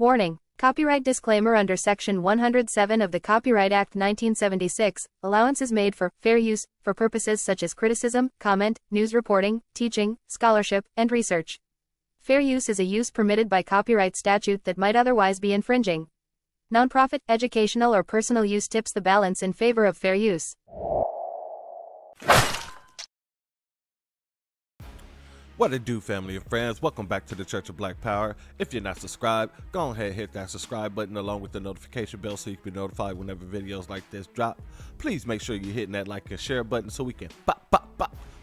Warning: Copyright disclaimer. Under Section 107 of the Copyright Act 1976, allowance is made for fair use for purposes such as criticism, comment, news reporting, teaching, scholarship, and research. Fair use is a use permitted by copyright statute that might otherwise be infringing. Nonprofit, educational, or personal use tips the balance in favor of fair use. What it do, family and friends? Welcome back to the Church of Black Power. If you're not subscribed, go ahead and hit that subscribe button along with the notification bell so you can be notified whenever videos like this drop. Please make sure you're hitting that like and share button so we can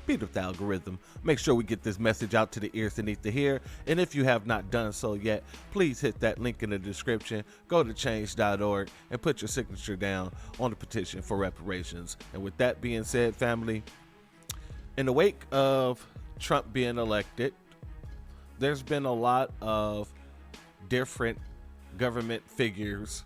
beat up the algorithm. Make sure we get this message out to the ears that need to hear. And if you have not done so yet, please hit that link in the description. Go to change.org and put your signature down on the petition for reparations. And with that being said, family, in the wake of Trump being elected, there's been a lot of different government figures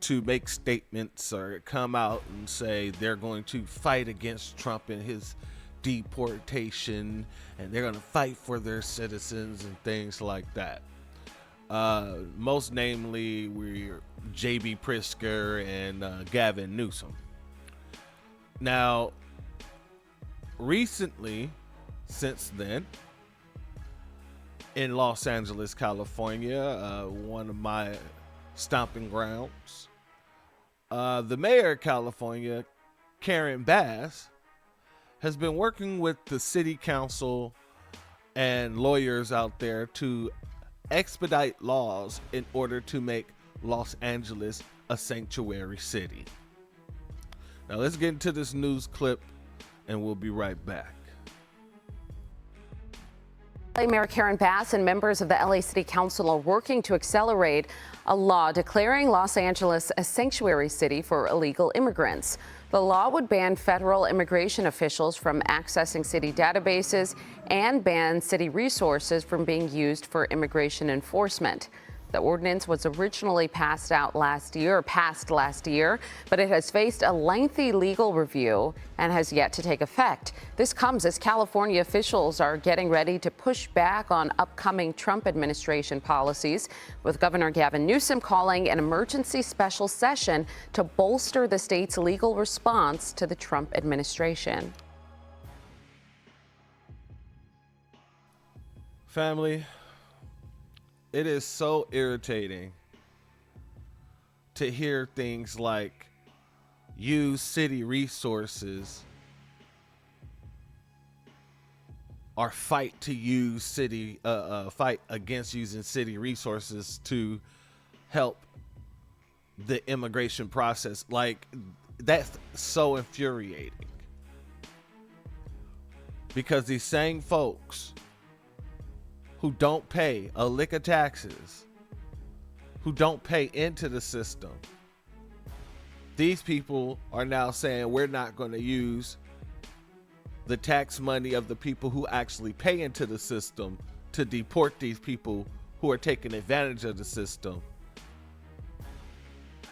to make statements or come out and say they're going to fight against Trump and his deportation, and they're going to fight for their citizens and things like that. Most namely, we're J.B. Pritzker and Gavin Newsom. Now, recently, since then, in Los Angeles, California, one of my stomping grounds, the mayor of California, Karen Bass, has been working with the city council and lawyers out there to expedite laws in order to make Los Angeles a sanctuary city. Now let's get into this news clip and we'll be right back. Mayor Karen Bass and members of the LA City Council are working to accelerate a law declaring Los Angeles a sanctuary city for illegal immigrants. The law would ban federal immigration officials from accessing city databases and ban city resources from being used for immigration enforcement. The ordinance was originally passed last year, but it has faced a lengthy legal review and has yet to take effect. This comes as California officials are getting ready to push back on upcoming Trump administration policies, with Governor Gavin Newsom calling an emergency special session to bolster the state's legal response to the Trump administration. Family, it is so irritating to hear things like use city resources or fight against using city resources to help the immigration process. Like, that's so infuriating, because these same folks who don't pay a lick of taxes, who don't pay into the system, these people are now saying we're not going to use the tax money of the people who actually pay into the system to deport these people who are taking advantage of the system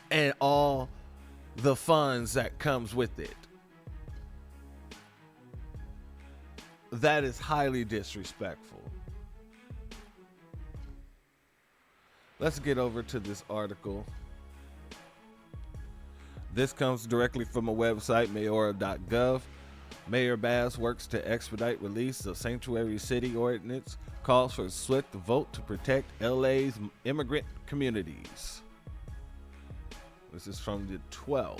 and all the funds that comes with it. That is highly disrespectful. Let's get over to this article. This comes directly from a website, mayoral.gov. Mayor Bass works to expedite release of sanctuary city ordinance, calls for a swift vote to protect LA's immigrant communities. This is from the 12th.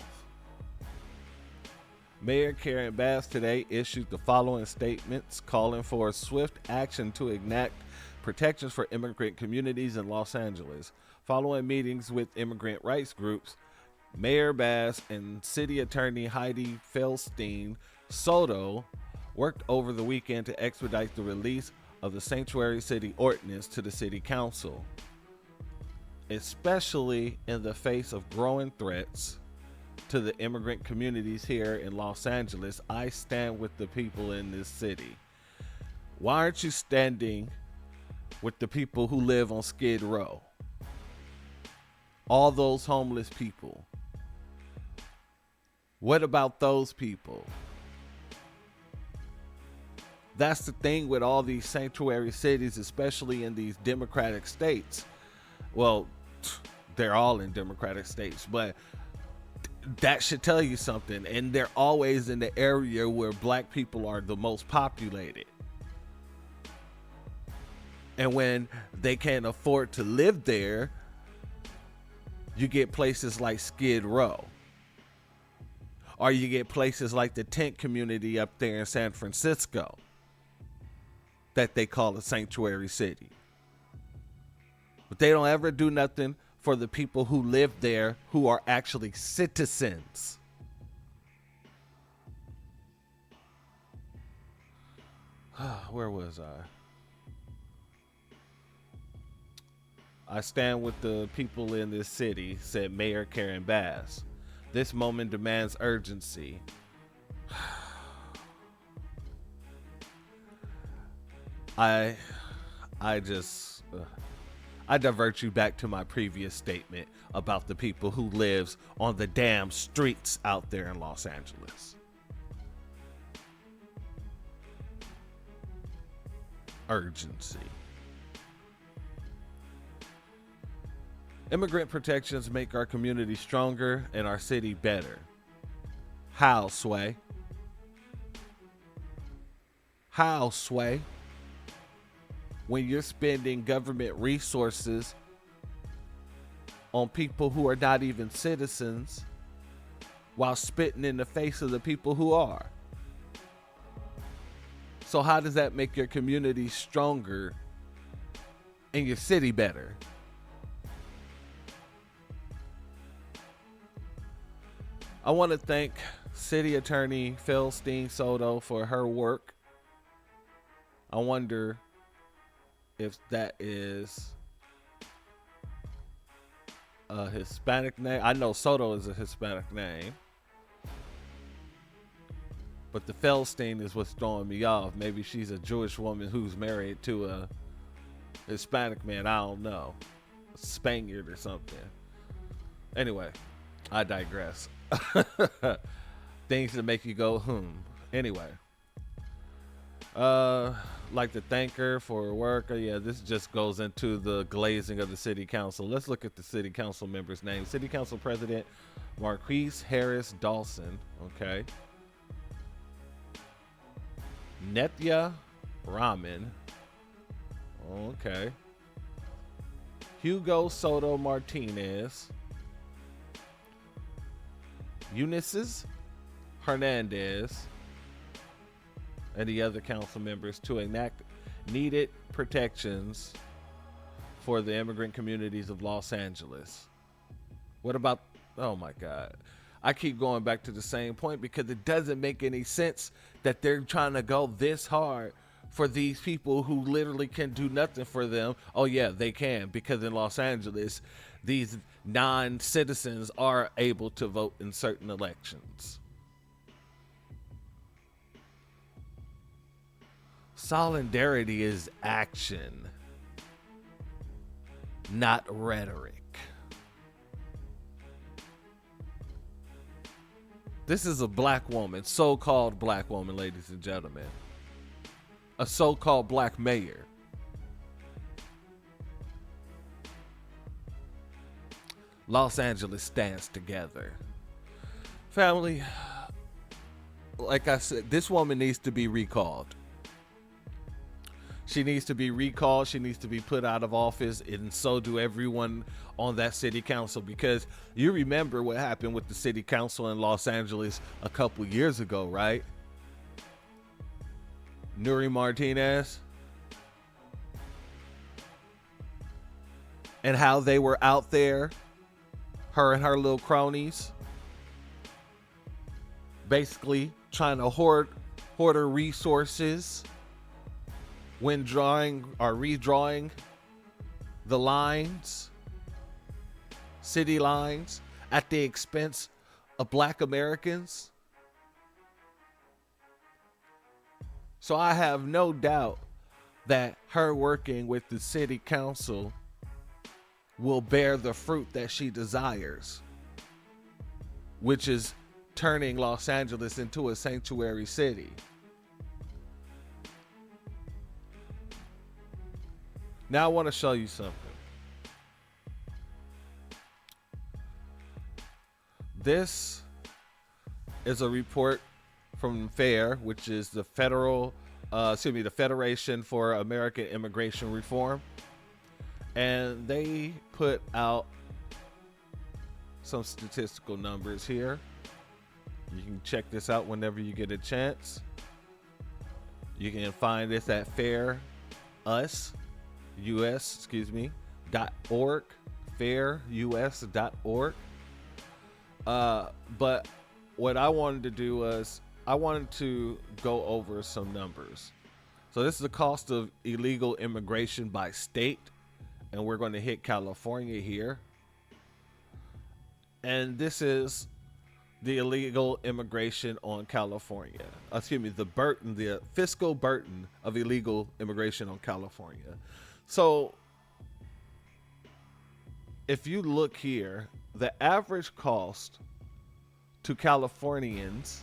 Mayor Karen Bass today issued the following statements calling for swift action to enact protections for immigrant communities in Los Angeles. Following meetings with immigrant rights groups, Mayor Bass and City Attorney Heidi Feldstein Soto worked over the weekend to expedite the release of the Sanctuary City Ordinance to the City Council, especially in the face of growing threats to the immigrant communities here in Los Angeles. I stand with the people in this city. Why aren't you standing with the people who live on Skid Row? All those homeless people. What about those people? That's the thing with all these sanctuary cities, especially in these democratic states. Well, they're all in Democratic states, but that should tell you something. And they're always in the area where black people are the most populated. And when they can't afford to live there, you get places like Skid Row. Or you get places like the tent community up there in San Francisco that they call a sanctuary city. But they don't ever do nothing for the people who live there who are actually citizens. Where was I? I stand with the people in this city, said Mayor Karen Bass. This moment demands urgency. I divert you back to my previous statement about the people who lives on the damn streets out there in Los Angeles. Urgency. Immigrant protections make our community stronger and our city better. How, Sway? How, Sway? When you're spending government resources on people who are not even citizens while spitting in the face of the people who are. So how does that make your community stronger and your city better? I want to thank City Attorney Philstein Soto for her work. I wonder if that is a Hispanic name. I know Soto is a Hispanic name, but the Feldstein is what's throwing me off. Maybe she's a Jewish woman who's married to a Hispanic man. I don't know. A Spaniard or something. Anyway, I digress. Things that make you go, Anyway. Like to thank her for her work. Yeah, this just goes into the glazing of the city council. Let's look at the city council members' names. City council president Marquise Harris Dawson. Okay. Nethya Rahman. Okay. Hugo Soto Martinez. Eunices Hernandez. And the other council members to enact needed protections for the immigrant communities of Los Angeles. What about, oh my God. I keep going back to the same point because it doesn't make any sense that they're trying to go this hard for these people who literally can do nothing for them. Oh yeah, they can, because in Los Angeles, these non-citizens are able to vote in certain elections. Solidarity is action, not rhetoric. This is a black woman, so-called black woman, ladies and gentlemen. A so-called black mayor. Los Angeles stands together. Family, like I said, this woman needs to be recalled. She needs to be recalled. She needs to be put out of office, and so do everyone on that city council, because you remember what happened with the city council in Los Angeles a couple years ago, right? Nuri Martinez. And how they were out there, her and her little cronies, basically trying to hoard her resources when drawing or redrawing the lines, city lines, at the expense of black Americans. So I have no doubt that her working with the city council will bear the fruit that she desires, which is turning Los Angeles into a sanctuary city. Now I want to show you something. This is a report from FAIR, which is the the Federation for American Immigration Reform, and they put out some statistical numbers here. You can check this out whenever you get a chance. You can find this at fairus.org, fairus.org. But what I wanted to do was I wanted to go over some numbers. So this is the cost of illegal immigration by state, and we're going to hit California here. And this is the illegal immigration on California. The fiscal burden of illegal immigration on California. So if you look here, the average cost to Californians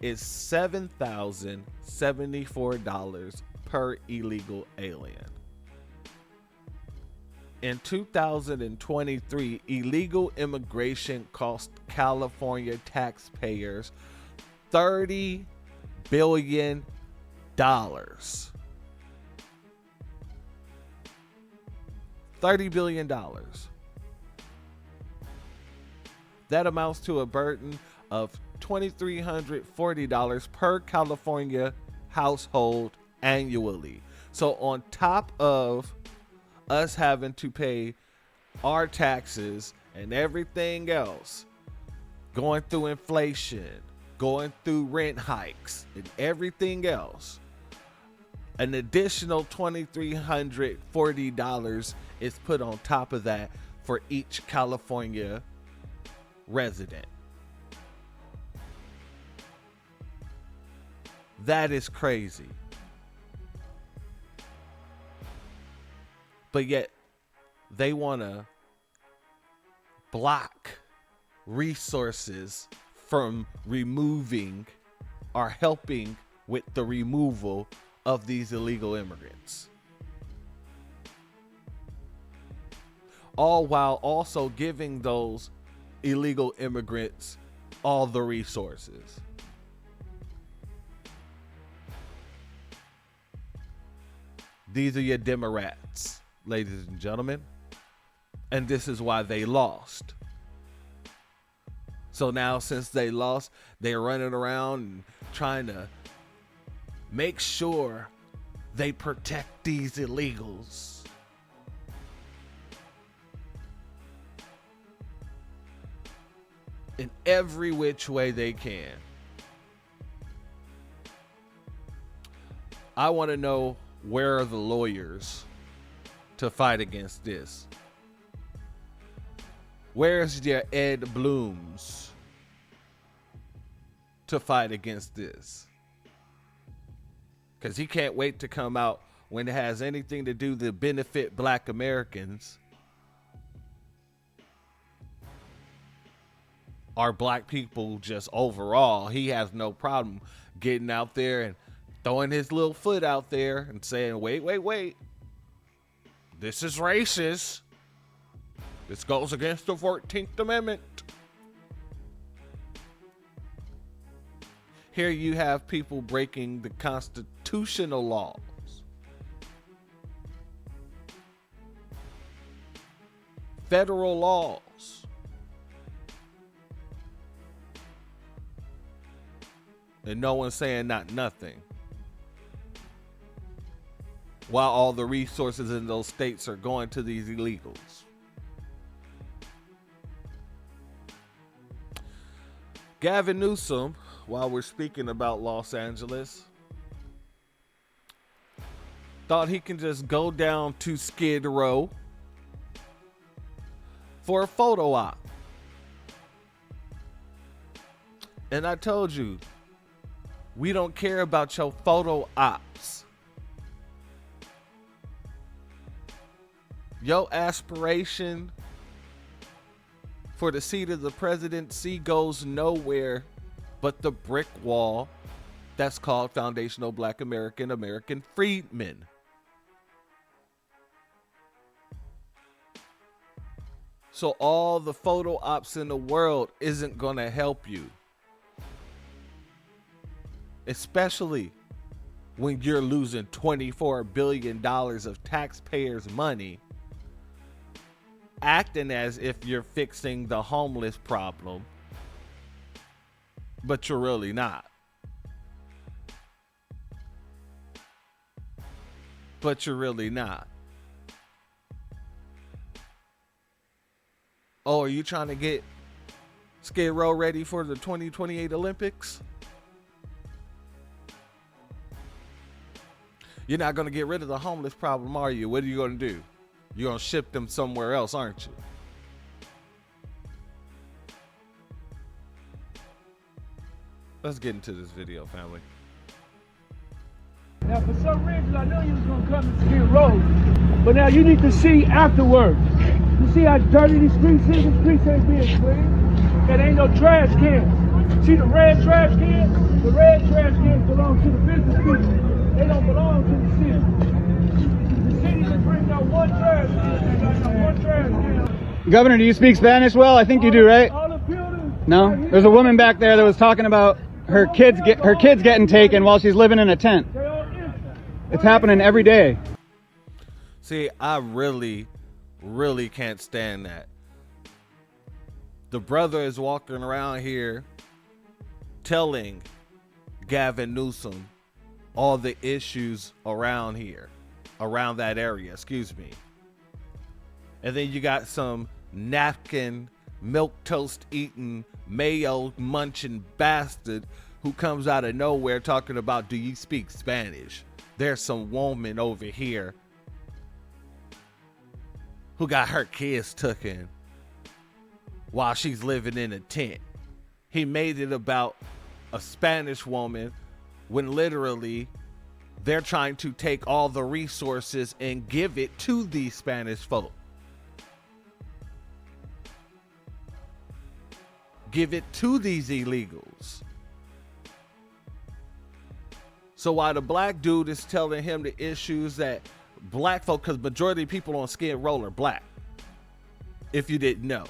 is $7,074 per illegal alien. In 2023, illegal immigration cost California taxpayers $30 billion. $30 billion. That amounts to a burden of $2,340 per California household annually. So on top of us having to pay our taxes and everything else, going through inflation, going through rent hikes and everything else, an additional $2,340 is put on top of that for each California resident. That is crazy. But yet they want to block resources from removing or helping with the removal of these illegal immigrants. All while also giving those illegal immigrants all the resources. These are your Democrats, ladies and gentlemen. And this is why they lost. So now since they lost, they're running around and trying to make sure they protect these illegals. In every which way they can. I want to know, where are the lawyers to fight against this? Where's your Ed Blooms to fight against this? Because he can't wait to come out when it has anything to do to benefit Black Americans or Black people just overall. He has no problem getting out there and throwing his little foot out there and saying, wait. This is racist. This goes against the 14th Amendment. Here you have people breaking the constitutional laws. Federal laws. And no one's saying nothing. While all the resources in those states are going to these illegals. Gavin Newsom, while we're speaking about Los Angeles, thought he can just go down to Skid Row for a photo op. And I told you, we don't care about your photo ops. Your aspiration for the seat of the presidency goes nowhere but the brick wall that's called Foundational Black American Freedmen. So all the photo ops in the world isn't going to help you. Especially when you're losing $24 billion of taxpayers' money, acting as if you're fixing the homeless problem, but you're really not. But you're really not. Oh, are you trying to get Skid Row ready for the 2028 Olympics? You're not going to get rid of the homeless problem, are you? What are you going to do? You're going to ship them somewhere else, aren't you? Let's get into this video, family. Now, for some reason, I knew you was going to come to Skid Row, but now you need to see afterwards. You see how dirty these streets is? The streets ain't being clean. There ain't no trash cans. See the red trash cans? The red trash cans belong to the business people. They don't belong to the city. The city just brings out one trash can. They got no one trash can. Governor, do you speak Spanish well? I think you do, right? All the buildings. No? Right here. There's a woman back there that was talking about her kids getting taken while she's living in a tent. They all empty. It's happening every day. See, I really can't stand that. The brother is walking around here telling Gavin Newsom all the issues around here, around that area, excuse me. And then you got some napkin, milk toast eating, mayo munching bastard who comes out of nowhere talking about, do you speak Spanish? There's some woman over here who got her kids taken while she's living in a tent. He made it about a Spanish woman when literally they're trying to take all the resources and give it to these Spanish folk. Give it to these illegals. So while the black dude is telling him the issues that black folk, because majority of people on Skid Row are black, if you didn't know.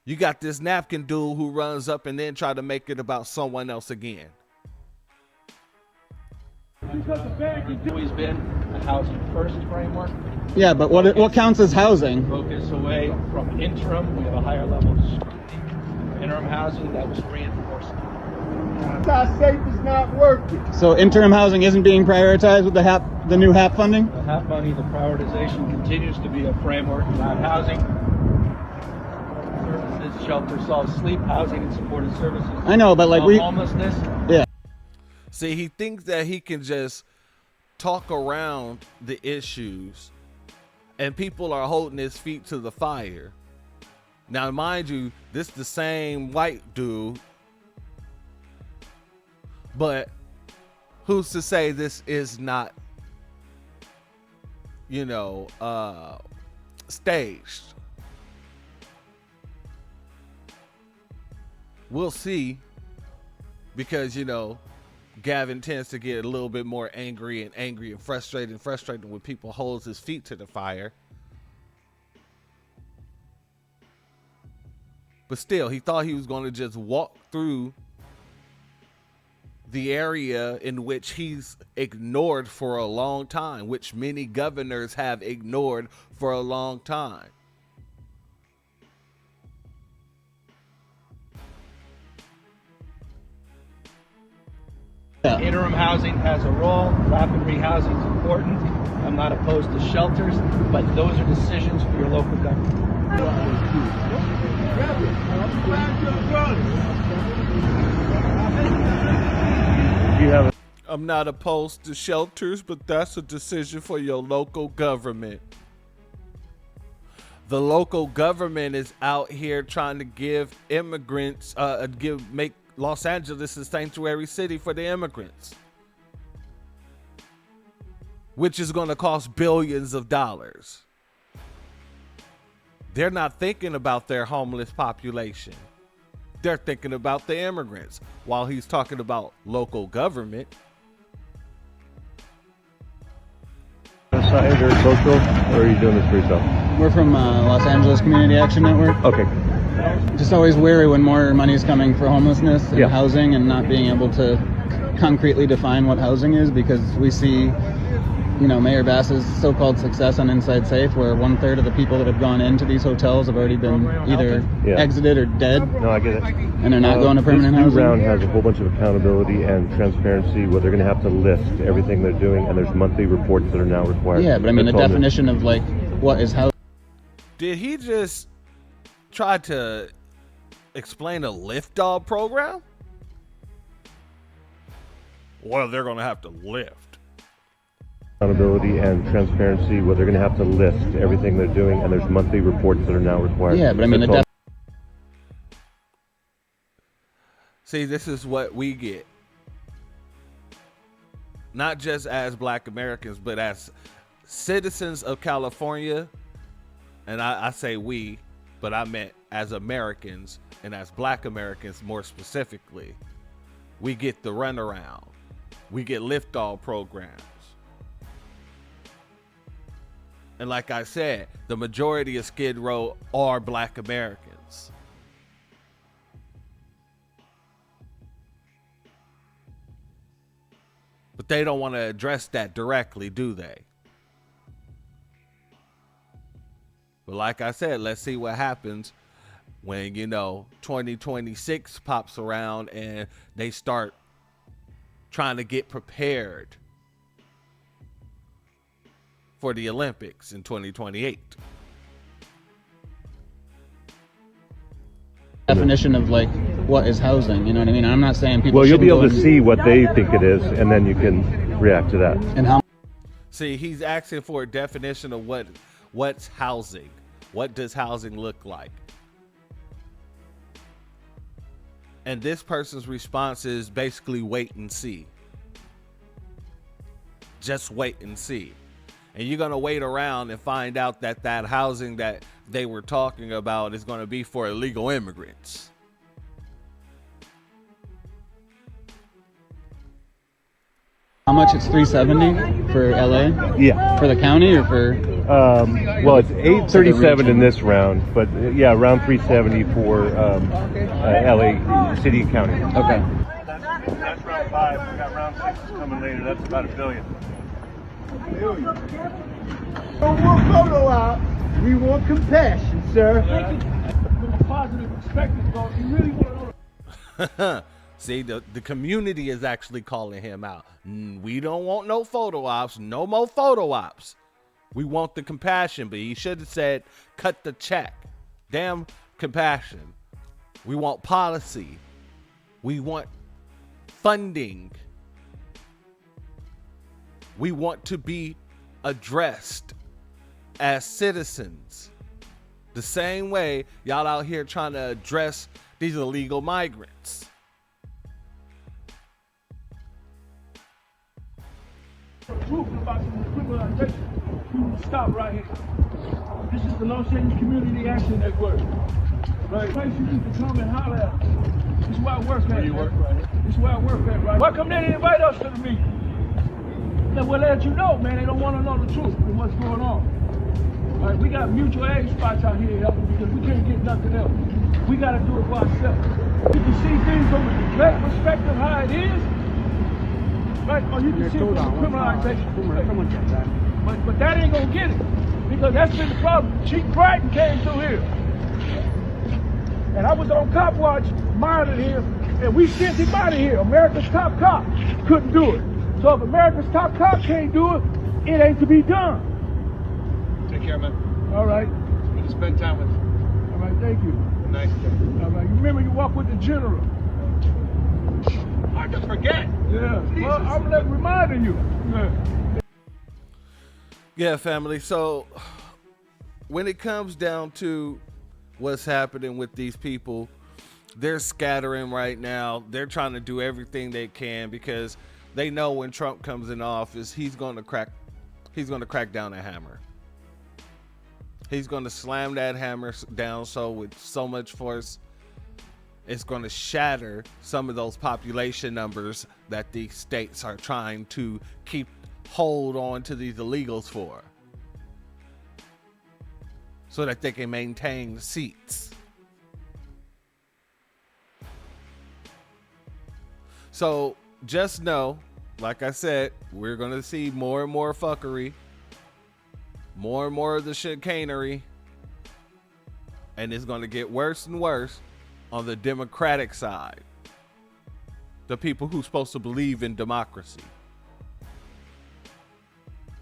You got this napkin dude who runs up and then try to make it about someone else again. Because the bag is Always been a housing first framework. Yeah, but what counts as housing? Focus away from interim. We have a higher level of scrutiny. Interim housing that was reinforced. not safe, it's not working. So interim housing isn't being prioritized with the new HAP funding? The HAP money, the prioritization continues to be a framework, not housing. Services, shelter, solve sleep, housing, and supported services. I know, but like homelessness. Yeah. See, he thinks that he can just talk around the issues and people are holding his feet to the fire. Now, mind you, this is the same white dude, but who's to say this is not, staged? We'll see, because, Gavin tends to get a little bit more angry and frustrated when people hold his feet to the fire. But still, he thought he was going to just walk through the area in which he's ignored for a long time, which many governors have ignored for a long time. Yeah. Interim housing has a role. Rapid rehousing is important. I'm not opposed to shelters, but those are decisions for your local government. I'm not opposed to shelters, but that's a decision for your local government. The local government is out here trying to give immigrants, make Los Angeles a sanctuary city for the immigrants, which is going to cost billions of dollars. They're not thinking about their homeless population. They're thinking about the immigrants while he's talking about local government. Senator social, or are you doing this for yourself? We're from Los Angeles Community Action Network. Okay. Just always wary when more money is coming for homelessness and housing, and not being able to concretely define what housing is, because we see, you know, Mayor Bass's so-called success on Inside Safe, where 1/3 of the people that have gone into these hotels have already been either exited or dead. No, I get it. And they're not going to permanent this housing. This round has a whole bunch of accountability and transparency where they're going to have to list everything they're doing, and there's monthly reports that are now required. Yeah, but I mean, the definition of, like, what is housing. Did he just try to explain a lift dog program? Well, they're going to have to lift. Accountability and transparency where they're going to have to list everything they're doing, and there's monthly reports that are now required. Yeah, but I mean, See, this is what we get. Not just as Black Americans, but as citizens of California. And I say we, but I meant as Americans, and as Black Americans more specifically. We get the runaround. We get lift-all programs. And like I said, the majority of Skid Row are Black Americans. But they don't want to address that directly, do they? But like I said, let's see what happens when, 2026 pops around and they start trying to get prepared for the Olympics in 2028. Definition of, like, what is housing, you know what I mean? I'm not saying people. Well, you'll be able to see what they think it is, and then you can react to that. And how? See, he's asking for a definition of what's housing. What does housing look like? And this person's response is basically wait and see. Just wait and see. And you're going to wait around and find out that housing that they were talking about is going to be for illegal immigrants. How much? It's $370 for LA? Yeah. For the county or for? Well, it's $837 in this round, but yeah, around $370 for LA City and County. Okay. That's round 5. We got round 6 coming later. That's about $1 billion. Don't want photo op. We want compassion, sir. From a positive perspective, though, you really want to know. See, the community is actually calling him out. We don't want no photo ops. No more photo ops. We want the compassion, but he should have said, cut the check. Damn compassion. We want policy. We want funding. We want to be addressed as citizens. The same way y'all out here trying to address these illegal migrants. Truth about the criminalization. We will stop right here. This is the Los Angeles Community Action Network. Right? Place you need to come and holler at us. This is where I work at. Where you work right here? This is where I work at, right? Why come they didn't invite us to the meeting? Then we'll let you know, man. They don't want to know the truth and what's going on. Right? We got mutual aid spots out here helping because we can't get nothing else. We got to do it for ourselves. You can see things from a direct perspective how it is. Right? Or you can see it from a criminalization perspective. But that ain't going to get it. Because that's been the problem. Chief Brighton came through here. And I was on cop watch, monitored him, and we sent him out of here. America's top cop couldn't do it. So if America's top cop can't do it, it ain't to be done. Take care, man. All right. It's good to spend time with you. All right, thank you. Nice day. All right, you remember you walk with the general. Hard to forget. Yeah, well, I'm reminding you. Yeah, family. So when it comes down to what's happening with these people, they're scattering right now. They're trying to do everything they can because they know when Trump comes in office, he's going to crack down that hammer. He's going to slam that hammer down with so much force, it's going to shatter some of those population numbers that these states are trying to hold on to these illegals for. so that they can maintain seats. So just know, like I said, we're going to see more and more fuckery, more and more of the chicanery, and it's going to get worse and worse on the Democratic side. The people who's supposed to believe in democracy.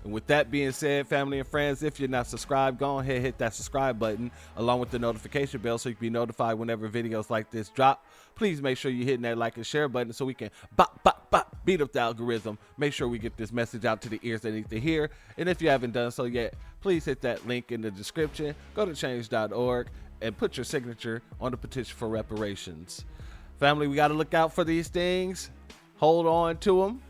And with that being said, family and friends, if you're not subscribed, go ahead, hit that subscribe button along with the notification bell so you can be notified whenever videos like this drop. Please make sure you're hitting that like and share button so we can beat up the algorithm. Make sure we get this message out to the ears that need to hear. And if you haven't done so yet, please hit that link in the description. Go to change.org and put your signature on the petition for reparations. Family, we got to look out for these things. Hold on to them.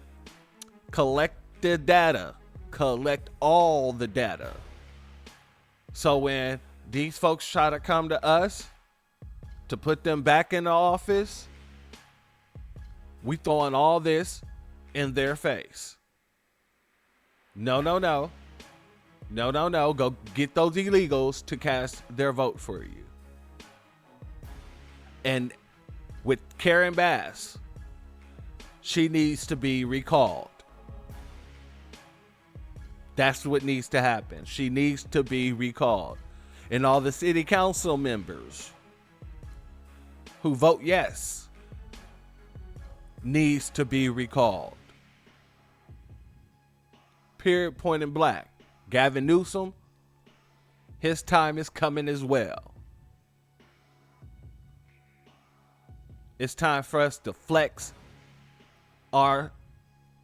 Collect the data. Collect all the data. So when these folks try to come to us to put them back in the office, we throwing all this in their face. No. Go get those illegals to cast their vote for you. And with Karen Bass, she needs to be recalled. That's what needs to happen. She needs to be recalled. And all the city council members who vote yes needs to be recalled. Period, point in black. Gavin Newsom, his time is coming as well. It's time for us to flex our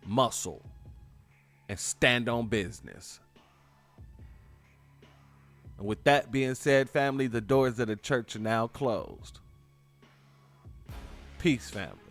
muscle and stand on business. And with that being said, family, the doors of the church are now closed. Peace, family.